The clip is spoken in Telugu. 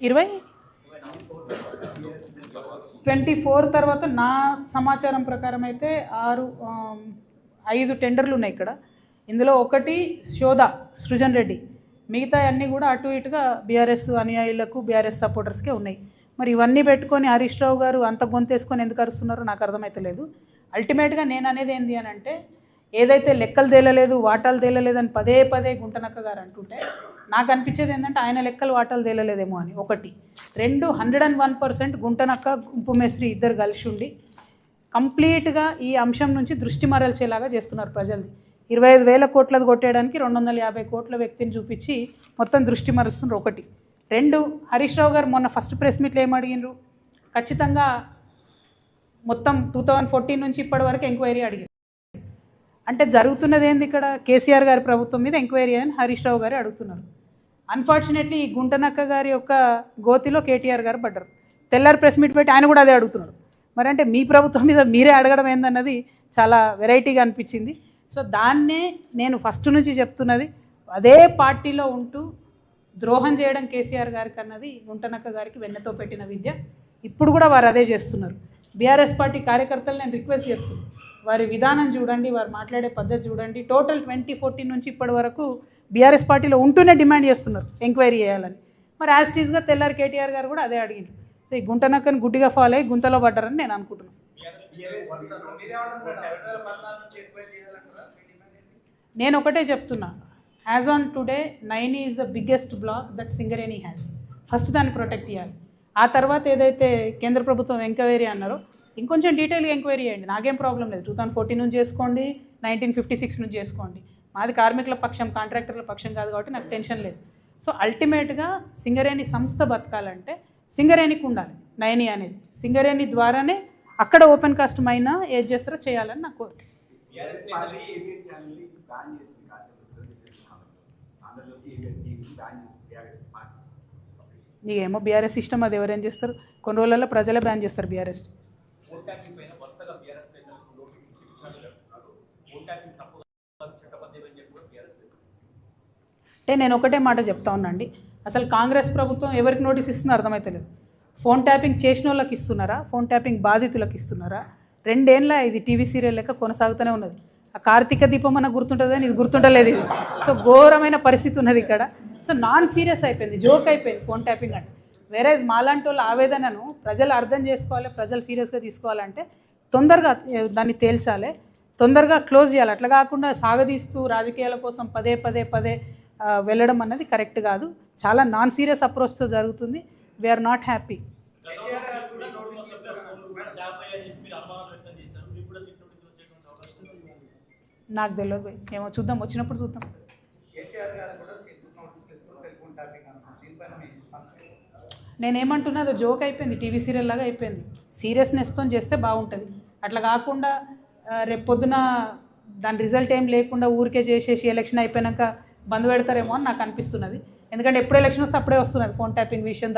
24 తర్వాత నా సమాచారం ప్రకారం అయితే 5 టెండర్లు ఉన్నాయి ఇక్కడ. ఇందులో ఒకటి శోధ సృజన్ రెడ్డి, మిగతా అన్నీ కూడా అటు ఇటుగా బీఆర్ఎస్ అనుయాయులకు బీఆర్ఎస్ సపోర్టర్స్కే ఉన్నాయి. మరి ఇవన్నీ పెట్టుకొని హరీష్ రావు గారు అంత గొంతేసుకొని ఎందుకు అరుస్తున్నారో నాకు అర్థమవుతలేదు. అల్టిమేట్గా నేను అనేది ఏంటి అని అంటే, ఏదైతే లెక్కలు తేలలేదు వాటాలు తేలలేదని పదే పదే గుంటనక్క గారు అంటుంటే నాకు అనిపించేది ఏంటంటే ఆయన లెక్కలు వాటాలు తేలలేదేమో అని. 1 2 101% గుంటనక్క గుంపుమేశ్రీ ఇద్దరు కలిసి ఉండి కంప్లీట్గా ఈ అంశం నుంచి దృష్టి మరల్చేలాగా చేస్తున్నారు ప్రజల్ని. 25,000 కోట్లది కొట్టేయడానికి 250 కోట్ల వ్యక్తిని చూపించి మొత్తం దృష్టి మరుస్తున్నారు. 1 2 హరీష్ రావు గారు మొన్న ఫస్ట్ ప్రెస్ మీట్లో ఏం అడిగినారు, ఖచ్చితంగా మొత్తం 2014 నుంచి ఇప్పటి వరకు ఎంక్వైరీ అడిగారు. అంటే జరుగుతున్నది ఏంది ఇక్కడ, కేసీఆర్ గారి ప్రభుత్వం మీద ఎంక్వైరీ అని హరీష్ రావు గారు అడుగుతున్నారు. అన్ఫార్చునేట్లీ ఈ గుంటనక్క గారి యొక్క గోతిలో కేటీఆర్ గారు పడ్డారు. తెల్లారి ప్రెస్ మీట్ పెట్టి ఆయన కూడా అదే అడుగుతున్నారు. మరి అంటే మీ ప్రభుత్వం మీద మీరే అడగడం ఏందన్నది చాలా వెరైటీగా అనిపించింది. సో దాన్నే నేను ఫస్ట్ నుంచి చెప్తున్నది, అదే పార్టీలో ఉంటూ ద్రోహం చేయడం కేసీఆర్ గారికి అన్నది గుంటనక్క గారికి వెన్నతో పెట్టిన విద్య. ఇప్పుడు కూడా వారు అదే చేస్తున్నారు. బీఆర్ఎస్ పార్టీ కార్యకర్తలు నేను రిక్వెస్ట్ చేస్తున్నాను, వారి విధానం చూడండి, వారు మాట్లాడే పద్ధతి చూడండి. టోటల్ 2014 నుంచి ఇప్పటి వరకు బీఆర్ఎస్ పార్టీలో ఉంటూనే డిమాండ్ చేస్తున్నారు ఎంక్వైరీ చేయాలని. మరి యాజ్ టీజ్గా తెల్లారి కేటీఆర్ గారు కూడా అదే అడిగారు. సో ఈ గుంటనక్కని గుడ్డిగా ఫాలో అయ్యి గుంతలో పడ్డారని నేను అనుకుంటున్నాను. నేను ఒకటే చెప్తున్నా, as on today 9 is the biggest block that Singareni has. First దాన్ని ప్రొటెక్ట్ చేయాలి. ఆ తర్వాత ఏదైతే కేంద్ర ప్రభుత్వం ఎంక్వైరీ అన్నారో ఇంకొంచెం డీటెయిల్గా ఎంక్వైరీ చేయండి, నాకేం ప్రాబ్లం లేదు. 2014 నుంచి చేసుకోండి, 1956 నుంచి చేసుకోండి. మాది కార్మికుల పక్షం, కాంట్రాక్టర్ల పక్షం కాదు కాబట్టి నాకు టెన్షన్ లేదు. సో అల్టిమేట్గా సింగరేణి సంస్థ బతకాలంటే సింగరేణికి ఉండాలి నైని అనేది. సింగరేణి ద్వారానే అక్కడ ఓపెన్ కాస్ట్ మైనా ఏది చేస్తారో చేయాలని నా కోరిక. నీకేమో బీఆర్ఎస్ ఇష్టం, అది ఎవరేం చేస్తారు, కొన్ని రోజులలో ప్రజలే బ్యాన్ చేస్తారు బీఆర్ఎస్. అంటే నేను ఒకటే మాట చెప్తా ఉన్నాండి, అసలు కాంగ్రెస్ ప్రభుత్వం ఎవరికి నోటీస్ ఇస్తుందో అర్థమవుతలేదు. ఫోన్ ట్యాపింగ్ చేసిన వాళ్ళకి ఇస్తున్నారా, ఫోన్ ట్యాపింగ్ బాధితులకు ఇస్తున్నారా? 2 ఏళ్ళ ఇది టీవీ సీరియల్ లెక్క కొనసాగుతూనే ఉన్నది. ఆ కార్తీక దీపం అన్న గుర్తుంటుంది కానీ ఇది గుర్తుంటలేదు ఇది. సో ఘోరమైన పరిస్థితి ఉన్నది ఇక్కడ. సో నాన్ సీరియస్ అయిపోయింది, జోక్ అయిపోయింది ఫోన్ ట్యాపింగ్ అంటే. వేరేజ్ మాలాంటి వాళ్ళ ఆవేదనను ప్రజలు అర్థం చేసుకోవాలి, ప్రజలు సీరియస్గా తీసుకోవాలంటే తొందరగా దాన్ని తేల్చాలి, తొందరగా క్లోజ్ చేయాలి. అట్లా కాకుండా సాగదీస్తూ రాజకీయాల కోసం పదే వెళ్ళడం అన్నది కరెక్ట్ కాదు. చాలా నాన్ సీరియస్ అప్రోచ్తో జరుగుతుంది. We are not happy. నాకు తెలియదు, ఏమో చూద్దాం, వచ్చినప్పుడు చూద్దాం. నేనేమంటున్నా, అది జోక్ అయిపోయింది, టీవీ సీరియల్ లాగా అయిపోయింది. సీరియస్నెస్తో చేస్తే బాగుంటుంది. అట్లా కాకుండా రేపు పొద్దున దాని రిజల్ట్ ఏం లేకుండా ఊరికే చేసేసి ఎలక్షన్ అయిపోయాక బంద్ పెడతారేమో అని నాకు అనిపిస్తున్నది. ఎందుకంటే ఎప్పుడు ఎలక్షన్ వస్తే అప్పుడే వస్తున్నది ఫోన్ ట్యాపింగ్ విషయం.